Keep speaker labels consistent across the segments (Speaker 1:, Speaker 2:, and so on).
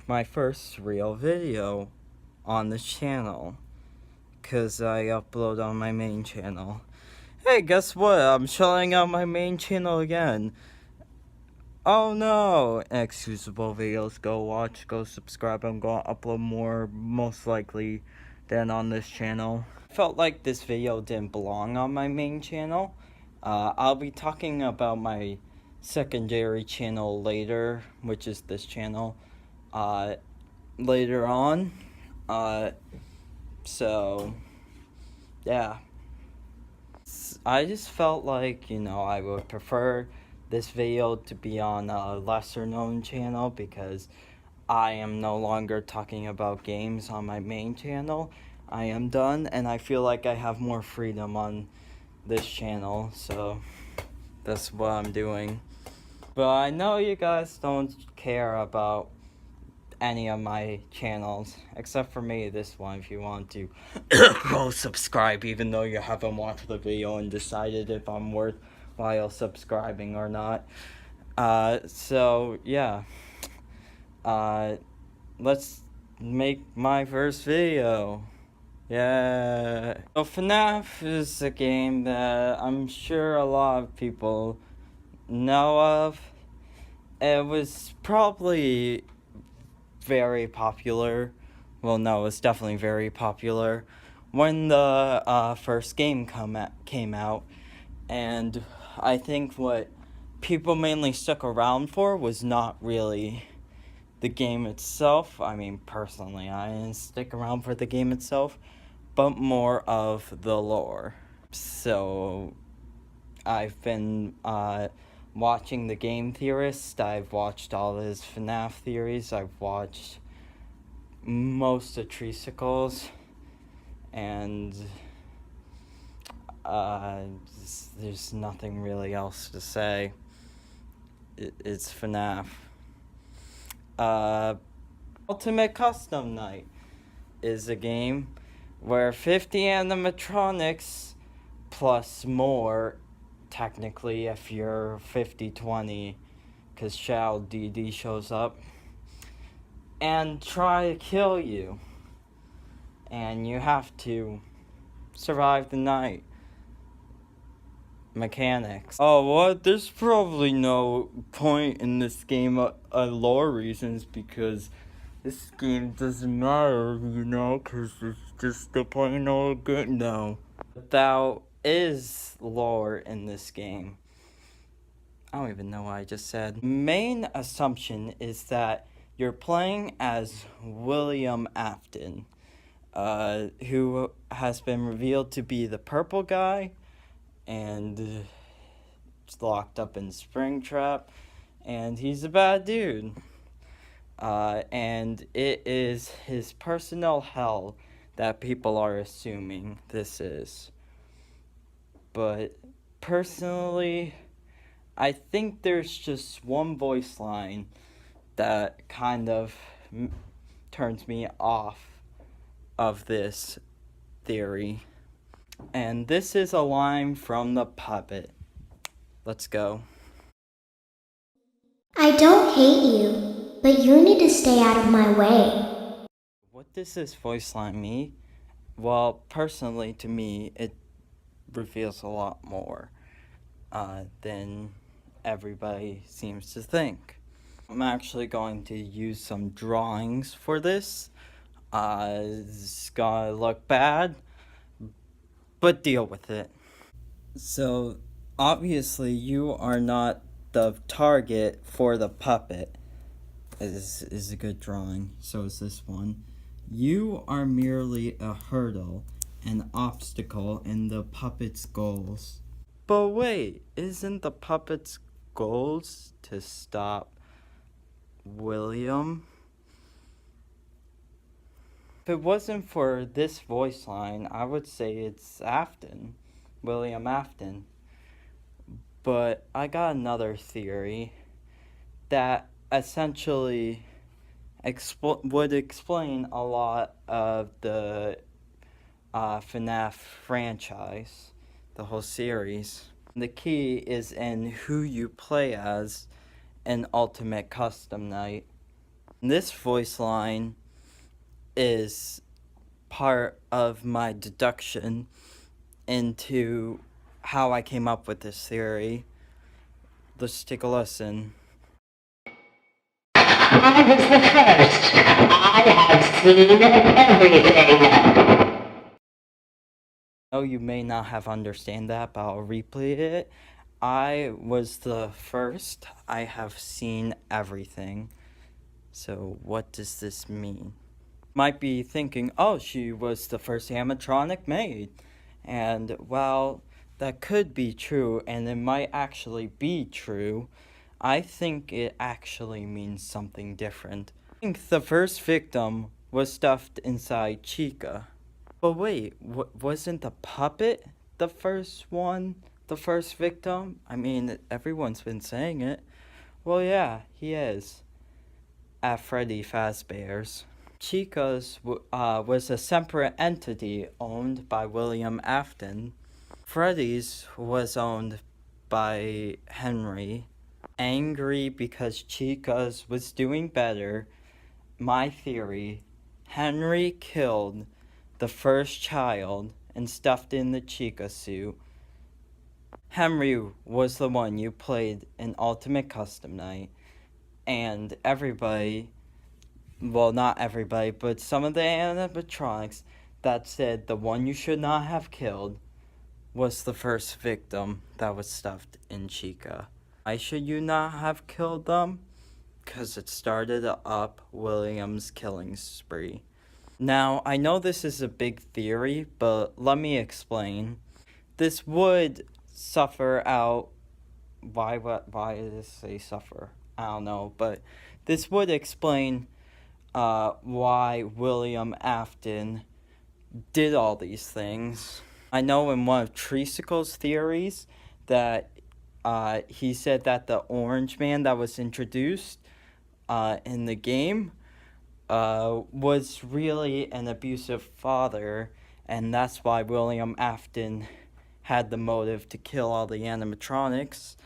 Speaker 1: my first real video on this channel, because I upload on my main channel. Hey, guess what? I'm shutting out my main channel again. Oh no! Excusable videos, go watch, go subscribe. I'm gonna upload more, most likely, than on this channel. I felt like this video didn't belong on my main channel. I'll be talking about my secondary channel later, which is this channel, later on. So, yeah. I just felt like, I would prefer this video to be on a lesser known channel because I am no longer talking about games on my main channel. I am done, and I feel like I have more freedom on this channel, so that's what I'm doing. But I know you guys don't care about any of my channels, except for me, this one, if you want to go subscribe, even though you haven't watched the video and decided if I'm worthwhile subscribing or not. So, yeah. Let's make my first video. Yeah. So FNaF is a game that I'm sure a lot of people know of. It was probably very popular. Well, no, it's definitely very popular when the first game came out. And I think what people mainly stuck around for was not really the game itself. I mean, personally, I didn't stick around for the game itself, but more of the lore. So, I've been watching the game theorist. I've watched all his FNaF theories. I've watched most of Treesicles, and there's nothing really else to say. It's FNaF. Ultimate Custom Night is a game where 50 animatronics plus more, technically, if you're 50-20, because Shao DD shows up, and try to kill you. And you have to survive the night. Mechanics. Oh, what? There's probably no point in this game lore reasons, because this game doesn't matter, because it's just the plain old good. No. Thou is lore in this game. I don't even know what I just said. Main assumption is that you're playing as William Afton, who has been revealed to be the purple guy, and locked up in Springtrap, and he's a bad dude. And it is his personal hell that people are assuming this is. But personally, I think there's just one voice line that kind of turns me off of this theory. And this is a line from the puppet. Let's go.
Speaker 2: I don't hate you, but you need to stay out of my way.
Speaker 1: What does this voice line mean? Well, personally, to me, it reveals a lot more than everybody seems to think. I'm actually going to use some drawings for this. It's gonna look bad, but deal with it. So, obviously, you are not the target for the puppet. Is a good drawing. So is this one. You are merely a hurdle, an obstacle in the puppet's goals. But wait, isn't the puppet's goals to stop William? If it wasn't for this voice line, I would say it's Afton, William Afton. But I got another theory that essentially would explain a lot of the FNaF franchise, the whole series. The key is in who you play as in Ultimate Custom Night. This voice line is part of my deduction into how I came up with this theory. Let's take a listen.
Speaker 3: I was the first. I have seen everything.
Speaker 1: Oh, you may not have understand that, but I'll replay it. I was the first. I have seen everything. So what does this mean? Might be thinking, oh, she was the first animatronic made. And while that could be true, and it might actually be true, I think it actually means something different. I think the first victim was stuffed inside Chica. But wait, wasn't the puppet the first one? The first victim? I mean, everyone's been saying it. Well, yeah, he is. At Freddy Fazbear's. Chica's was a separate entity owned by William Afton. Freddy's was owned by Henry. Angry because Chica's was doing better, my theory, Henry killed the first child and stuffed in the Chica suit. Henry was the one you played in Ultimate Custom Night, and everybody, well, not everybody, but some of the animatronics that said the one you should not have killed was the first victim that was stuffed in Chica. Why should you not have killed them? Because it started up William's killing spree. Now, I know this is a big theory, but let me explain. This would suffer out. Why does this say suffer? I don't know, but this would explain why William Afton did all these things. I know in one of Treacicle's theories that he said that the orange man that was introduced in the game was really an abusive father, and that's why William Afton had the motive to kill all the animatronics.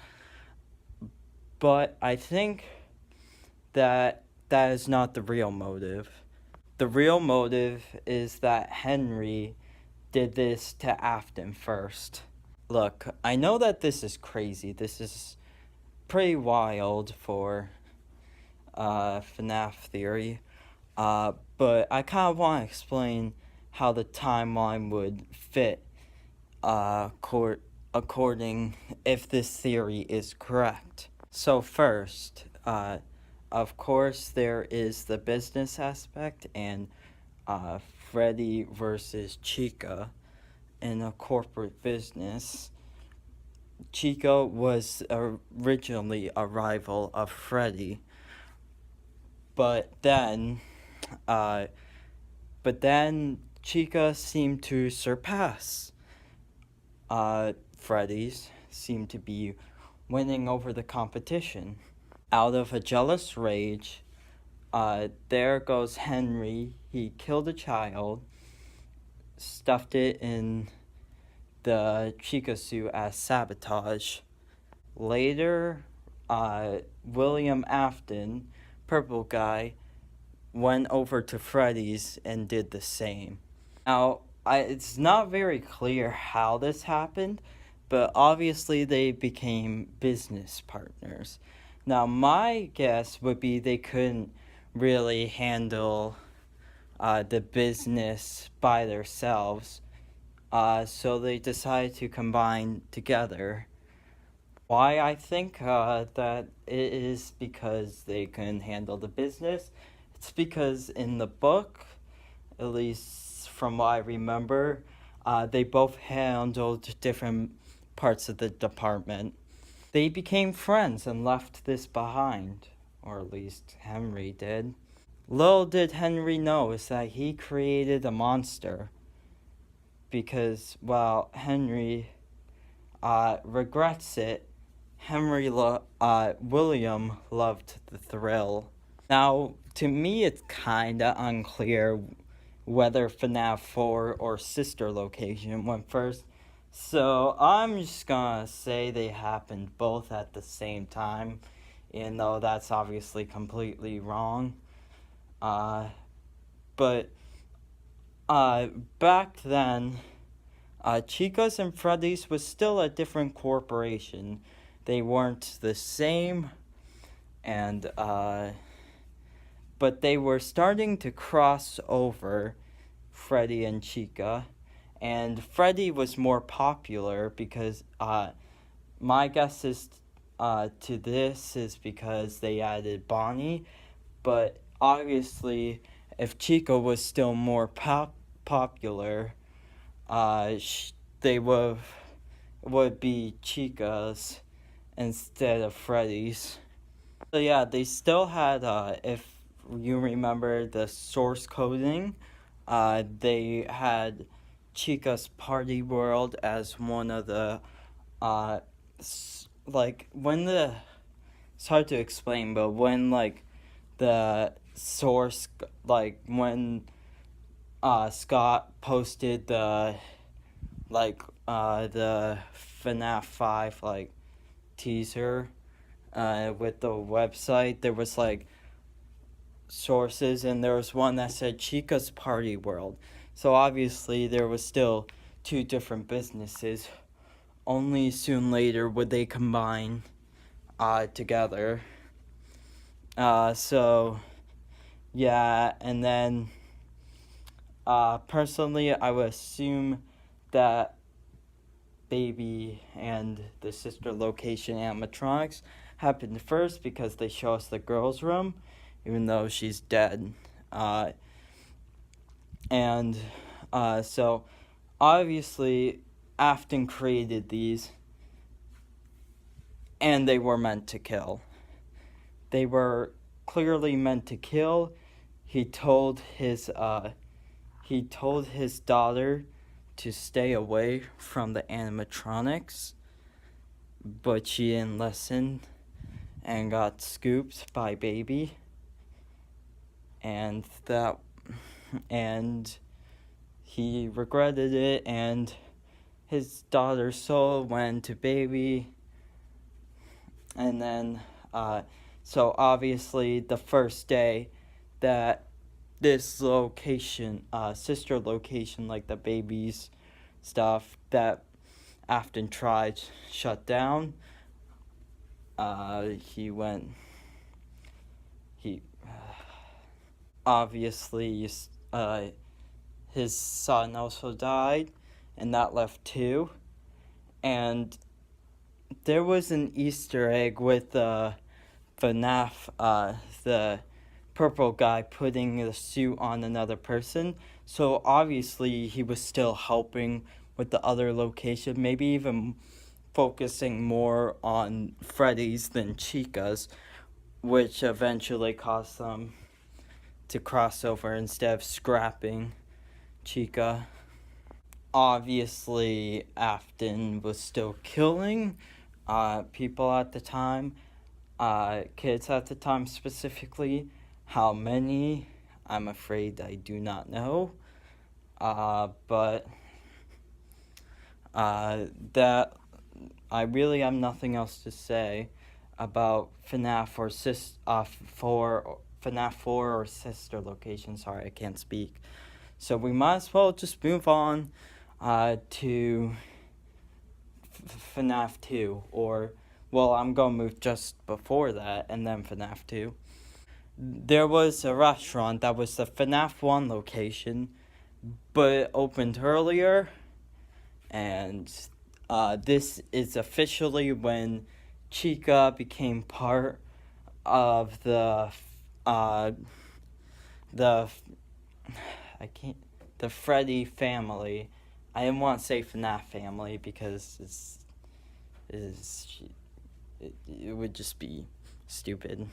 Speaker 1: But I think that is not the real motive. The real motive is that Henry did this to Afton first. Look, I know that this is crazy. This is pretty wild for FNaF theory. But I kind of want to explain how the timeline would fit according if this theory is correct. So first, of course, there is the business aspect and Freddy versus Chica in a corporate business. Chica was originally a rival of Freddy, but then Chica seemed to surpass Freddy's, seemed to be winning over the competition. Out of a jealous rage, there goes Henry. He killed a child, stuffed it in the Chica suit as sabotage. Later, William Afton, purple guy, went over to Freddy's and did the same. Now, it's not very clear how this happened, but obviously they became business partners. Now, my guess would be they couldn't really handle the business by themselves, so they decided to combine together. Why I think that it is because they couldn't handle the business. It's because in the book, at least from what I remember, they both handled different parts of the department. They became friends and left this behind, or at least Henry did. Little did Henry know is that he created a monster, because while Henry regrets it, William loved the thrill. Now, to me, it's kinda unclear whether FNaF 4 or Sister Location went first, so I'm just gonna say they happened both at the same time, even though that's obviously completely wrong. But back then, Chica's and Freddy's was still a different corporation. They weren't the same, and but they were starting to cross over, Freddy and Chica, and Freddy was more popular because my guess is to this is because they added Bonnie, but obviously if Chica was still more popular, they would be Chica's instead of Freddy's. So yeah, they still had, if you remember the source coding, they had Chica's Party World as one of the, like, when the, it's hard to explain, but when, like, the source, like, when, Scott posted the, like, the FNaF 5, like, teaser, with the website, there was, like, sources, and there was one that said Chica's Party World. So obviously there was still two different businesses. Only soon later would they combine together. So yeah, and then personally I would assume that Baby and the sister location animatronics happened first because they show us the girl's room, even though she's dead. So obviously Afton created these, and they were meant to kill. They were clearly meant to kill. He told his daughter to stay away from the animatronics, but she didn't listen and got scooped by Baby. And he regretted it, and his daughter's soul went to Baby. And then, so obviously the first day that this location, sister location, like the Baby's stuff that Afton tried shut down, obviously, his son also died, and that left two. And there was an Easter egg with FNaF, the purple guy putting the suit on another person. So obviously he was still helping with the other location, maybe even focusing more on Freddy's than Chica's, which eventually caused them to cross over instead of scrapping Chica. Obviously Afton was still killing people at the time, kids at the time specifically. How many, I'm afraid I do not know, but that I really have nothing else to say about FNaF FNaF 4 or sister location. Sorry, I can't speak. So we might as well just move on to FNaF 2, or, well, I'm gonna move just before that, and then FNaF 2. There was a restaurant that was the FNaF 1 location, but it opened earlier, and this is officially when Chica became part of the Freddy family. I didn't want to say FNaF family because it would just be stupid.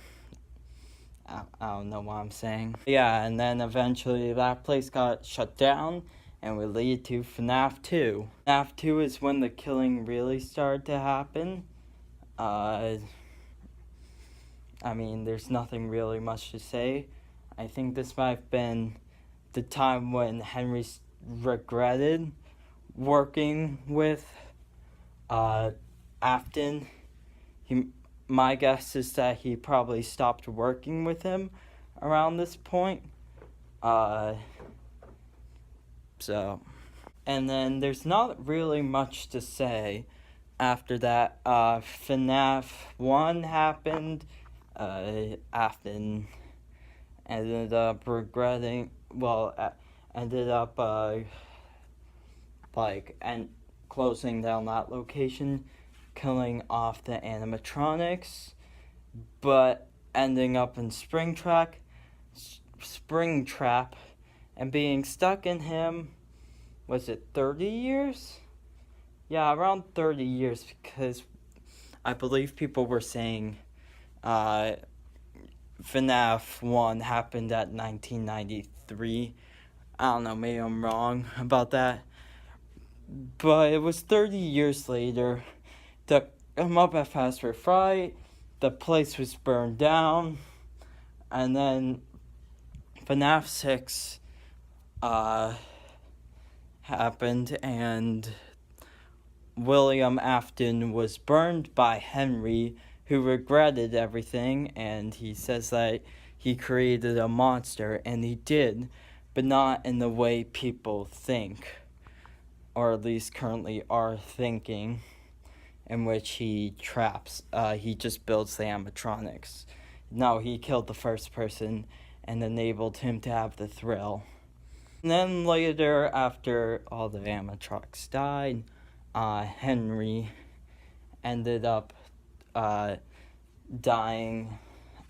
Speaker 1: I don't know what I'm saying. Yeah, and then eventually that place got shut down, and would lead to FNaF 2. FNaF 2 is when the killing really started to happen. I mean, there's nothing really much to say. I think this might have been the time when Henry regretted working with Afton. My guess is that he probably stopped working with him around this point. So, and then there's not really much to say after that. FNaF 1 happened. Afton ended up regretting, ended up, and closing down that location, killing off the animatronics, but ending up in Springtrap, and being stuck in him, was it 30 years? Yeah, around 30 years, because I believe people were saying FNaF 1 happened at 1993. I don't know, maybe I'm wrong about that. But it was 30 years later. I'm up at Fast for Fright. The place was burned down. And then FNaF 6 happened, and William Afton was burned by Henry, who regretted everything, and he says that he created a monster, and he did, but not in the way people think, or at least currently are thinking, in which he traps, he just builds the animatronics. No, he killed the first person and enabled him to have the thrill. And then later, after all the animatronics died, Henry ended up dying,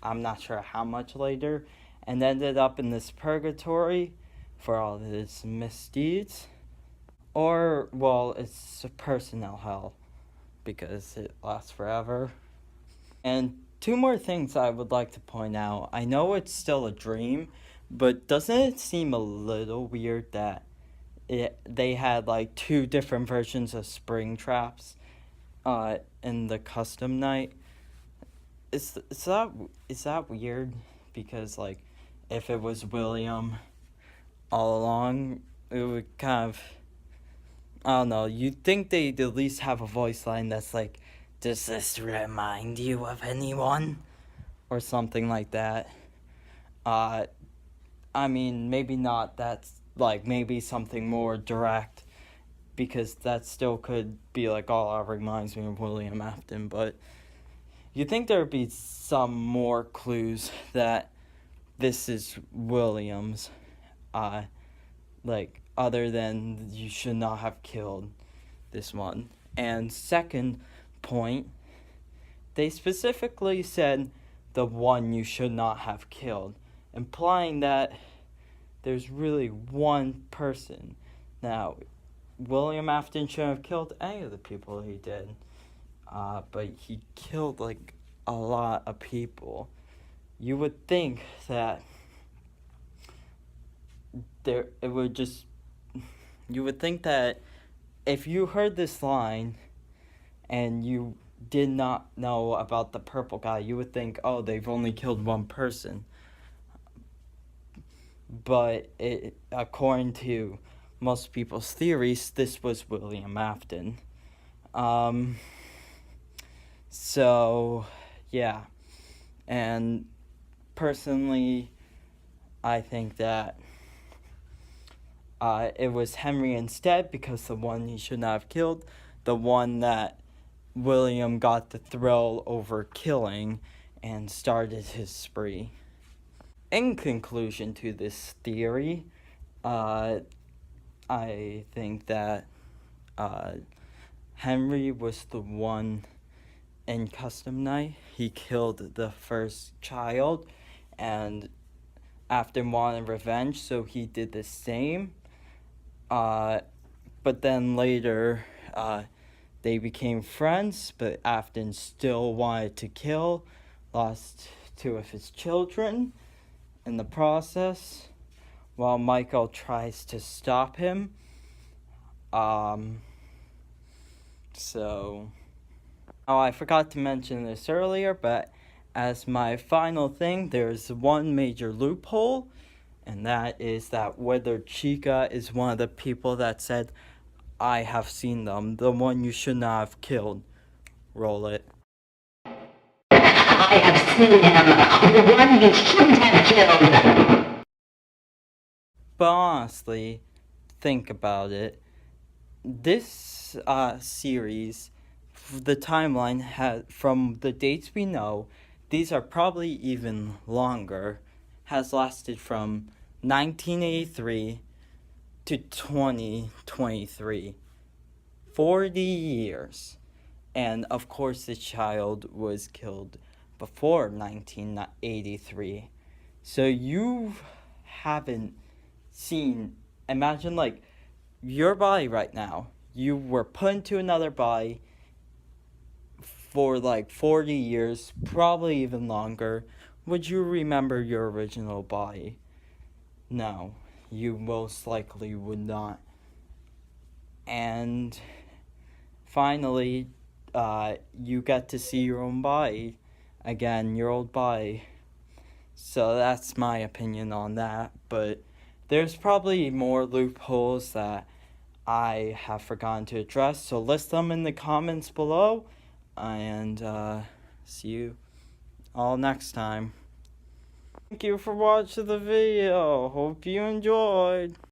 Speaker 1: I'm not sure how much later, and ended up in this purgatory for all his misdeeds. Or, well, it's a personnel hell, because it lasts forever. And 2 more things I would like to point out. I know it's still a dream, but doesn't it seem a little weird that they had like 2 different versions of Springtraps in the custom night? Is that weird? Because like, if it was William all along, it would kind of, I don't know, you'd think they'd at least have a voice line that's like, "Does this remind you of anyone?" or something like that. I mean, maybe not, that's like, maybe something more direct, because that still could be like, "Oh, that reminds me of William Afton," but you'd think there would be some more clues that this is William's, like, other than "you should not have killed this one." And second point, they specifically said "the one you should not have killed," implying that there's really one person. Now, William Afton shouldn't have killed any of the people he did, but he killed like a lot of people. You would think that you would think that if you heard this line and you did not know about the purple guy, you would think, "Oh, they've only killed one person." But according to most people's theories, this was William Afton. So, yeah. And personally, I think that it was Henry instead, because the one he should not have killed, the one that William got the thrill over killing and started his spree. In conclusion to this theory, I think that Henry was the one in Custom Night. He killed the first child, and Afton wanted revenge, so he did the same. But then later, they became friends, but Afton still wanted to kill, lost 2 of his children in the process, while Michael tries to stop him. So, I forgot to mention this earlier, but as my final thing, there's one major loophole, and that is that whether Chica is one of the people that said, "I have seen them, the one you should not have killed." Roll it.
Speaker 3: I I have seen him. The one you shouldn't have killed.
Speaker 1: But honestly, think about it. This series, the timeline from the dates we know, these are probably even longer, has lasted from 1983 to 2023. 40 years. And of course, the child was killed before 1983. So you haven't seen, imagine like your body right now. You were put into another body for like 40 years, probably even longer. Would you remember your original body? No, you most likely would not. And finally, you get to see your own body again, your old body. So that's my opinion on that. But there's probably more loopholes that I have forgotten to address. So list them in the comments below. And see you all next time. Thank you for watching the video. Hope you enjoyed.